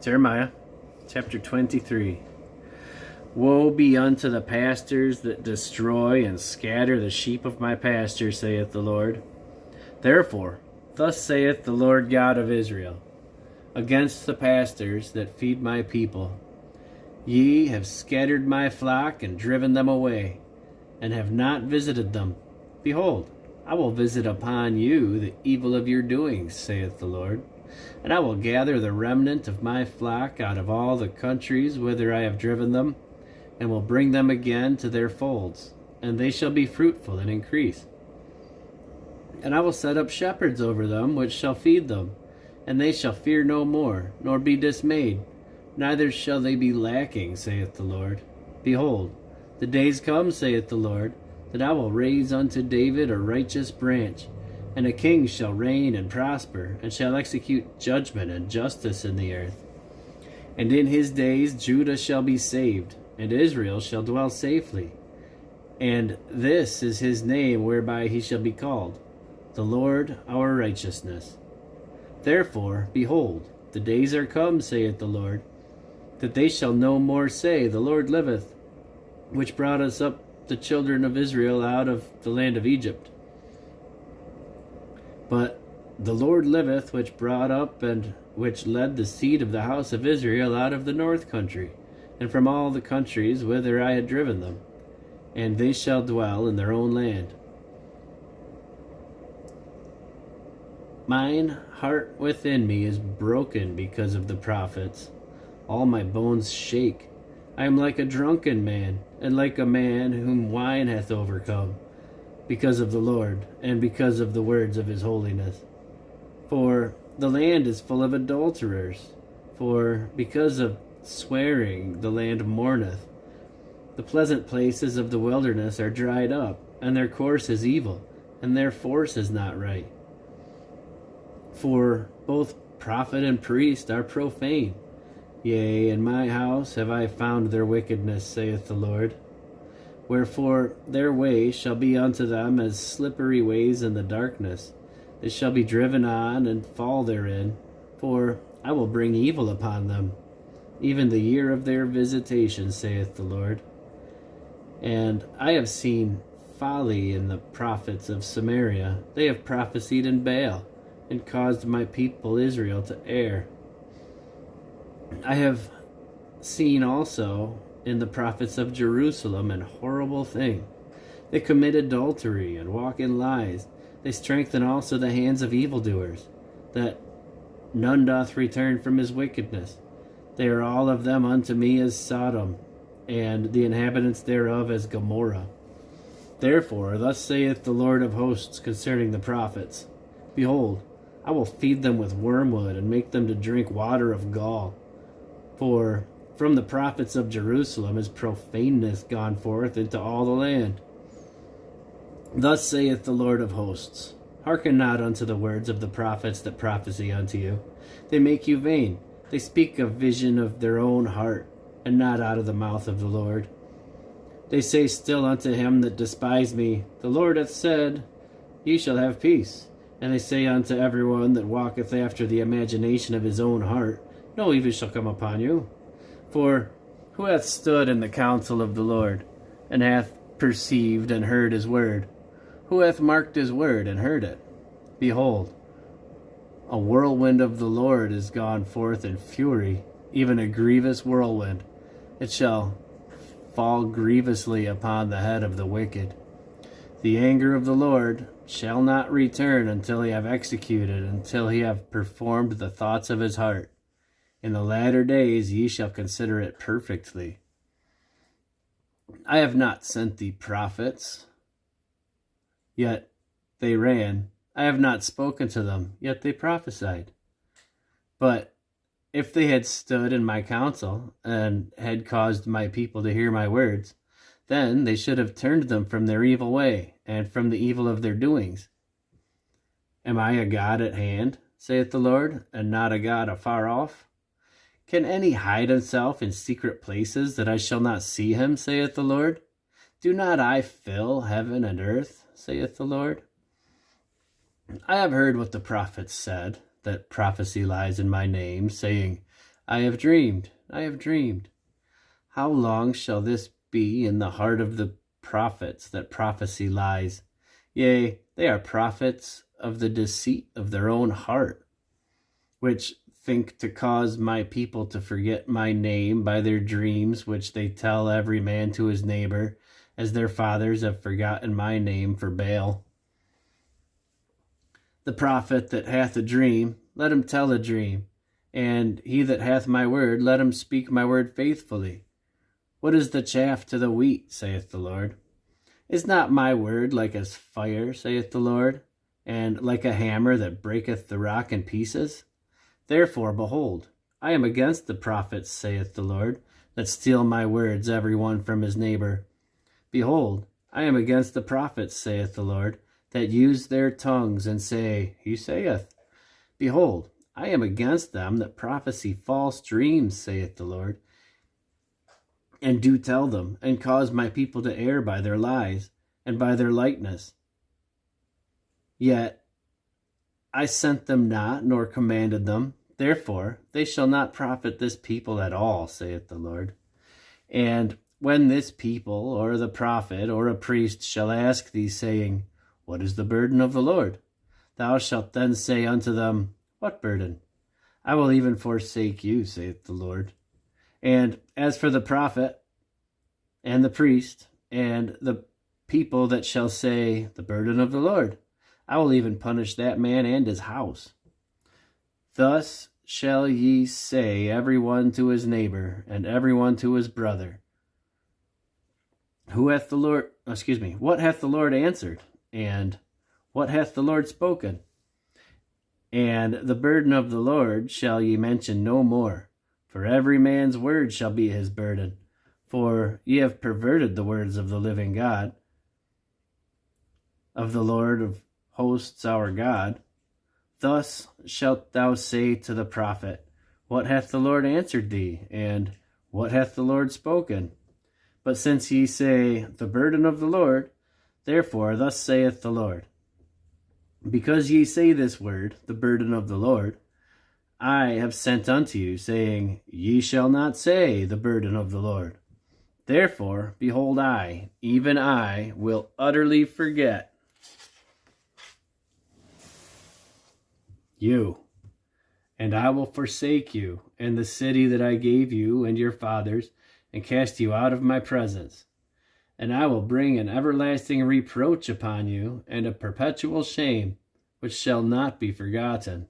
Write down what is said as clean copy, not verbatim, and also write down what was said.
Jeremiah chapter 23. Woe be unto the pastors that destroy and scatter the sheep of my pasture, saith the Lord. Therefore, thus saith the Lord God of Israel, against the pastors that feed my people. Ye have scattered my flock and driven them away, and have not visited them. Behold, I will visit upon you the evil of your doings, saith the Lord. And I will gather the remnant of my flock out of all the countries whither I have driven them, and will bring them again to their folds, and they shall be fruitful and increase. And I will set up shepherds over them, which shall feed them, and they shall fear no more, nor be dismayed, neither shall they be lacking, saith the Lord. Behold, the days come, saith the Lord, that I will raise unto David a righteous branch, and a king shall reign and prosper, and shall execute judgment and justice in the earth. And in his days Judah shall be saved, and Israel shall dwell safely. And this is his name whereby he shall be called, the Lord our righteousness. Therefore, behold, the days are come, saith the Lord, that they shall no more say, The Lord liveth, which brought us up the children of Israel out of the land of Egypt. But the Lord liveth, which brought up and which led the seed of the house of Israel out of the north country, and from all the countries whither I had driven them, and they shall dwell in their own land. Mine heart within me is broken because of the prophets. All my bones shake. I am like a drunken man, and like a man whom wine hath overcome, because of the Lord, and because of the words of his holiness. For the land is full of adulterers, for because of swearing the land mourneth. The pleasant places of the wilderness are dried up, and their course is evil, and their force is not right. For both prophet and priest are profane. Yea, in my house have I found their wickedness, saith the Lord. Wherefore their way shall be unto them as slippery ways in the darkness. They shall be driven on and fall therein, for I will bring evil upon them, even the year of their visitation, saith the Lord. And I have seen folly in the prophets of Samaria. They have prophesied in Baal, and caused my people Israel to err. I have seen also in the prophets of Jerusalem an horrible thing. They commit adultery and walk in lies. They strengthen also the hands of evildoers, that none doth return from his wickedness. They are all of them unto me as Sodom, and the inhabitants thereof as Gomorrah. Therefore, thus saith the Lord of hosts concerning the prophets, Behold, I will feed them with wormwood, and make them to drink water of gall. For from the prophets of Jerusalem is profaneness gone forth into all the land. Thus saith the Lord of hosts, Hearken not unto the words of the prophets that prophesy unto you. They make you vain. They speak a vision of their own heart, and not out of the mouth of the Lord. They say still unto him that despise me, The Lord hath said, Ye shall have peace. And they say unto every one that walketh after the imagination of his own heart, No evil shall come upon you. For who hath stood in the counsel of the Lord, and hath perceived and heard his word? Who hath marked his word and heard it? Behold, a whirlwind of the Lord is gone forth in fury, even a grievous whirlwind. It shall fall grievously upon the head of the wicked. The anger of the Lord shall not return until he have executed, until he have performed the thoughts of his heart. In the latter days ye shall consider it perfectly. I have not sent thee prophets, yet they ran. I have not spoken to them, yet they prophesied. But if they had stood in my counsel, and had caused my people to hear my words, then they should have turned them from their evil way, and from the evil of their doings. Am I a God at hand, saith the Lord, and not a God afar off? Can any hide himself in secret places, that I shall not see him, saith the Lord? Do not I fill heaven and earth, saith the Lord? I have heard what the prophets said, that prophecy lies in my name, saying, I have dreamed, I have dreamed. How long shall this be in the heart of the prophets that prophecy lies? Yea, they are prophets of the deceit of their own heart, which think to cause my people to forget my name by their dreams, which they tell every man to his neighbor, as their fathers have forgotten my name for Baal. The prophet that hath a dream, let him tell a dream, and he that hath my word, let him speak my word faithfully. What is the chaff to the wheat, saith the Lord? Is not my word like as fire, saith the Lord, and like a hammer that breaketh the rock in pieces? Therefore, behold, I am against the prophets, saith the Lord, that steal my words every one from his neighbor. Behold, I am against the prophets, saith the Lord, that use their tongues and say, He saith. Behold, I am against them that prophesy false dreams, saith the Lord, and do tell them, and cause my people to err by their lies, and by their lightness. Yet I sent them not, nor commanded them. Therefore they shall not profit this people at all, saith the Lord. And when this people, or the prophet, or a priest shall ask thee, saying, What is the burden of the Lord? Thou shalt then say unto them, What burden? I will even forsake you, saith the Lord. And as for the prophet, and the priest, and the people that shall say, The burden of the Lord, I will even punish that man and his house. Thus shall ye say every one to his neighbor, and every one to his brother, What hath the Lord answered? And what hath the Lord spoken? And the burden of the Lord shall ye mention no more, for every man's word shall be his burden. For ye have perverted the words of the living God, of the Lord of hosts our God. Thus shalt thou say to the prophet, What hath the Lord answered thee? And what hath the Lord spoken? But since ye say, The burden of the Lord, therefore thus saith the Lord, Because ye say this word, the burden of the Lord, I have sent unto you, saying, Ye shall not say, The burden of the Lord. Therefore, behold, I, even I, will utterly forget you, and I will forsake you, and the city that I gave you and your fathers, and cast you out of my presence. And I will bring an everlasting reproach upon you, and a perpetual shame, which shall not be forgotten.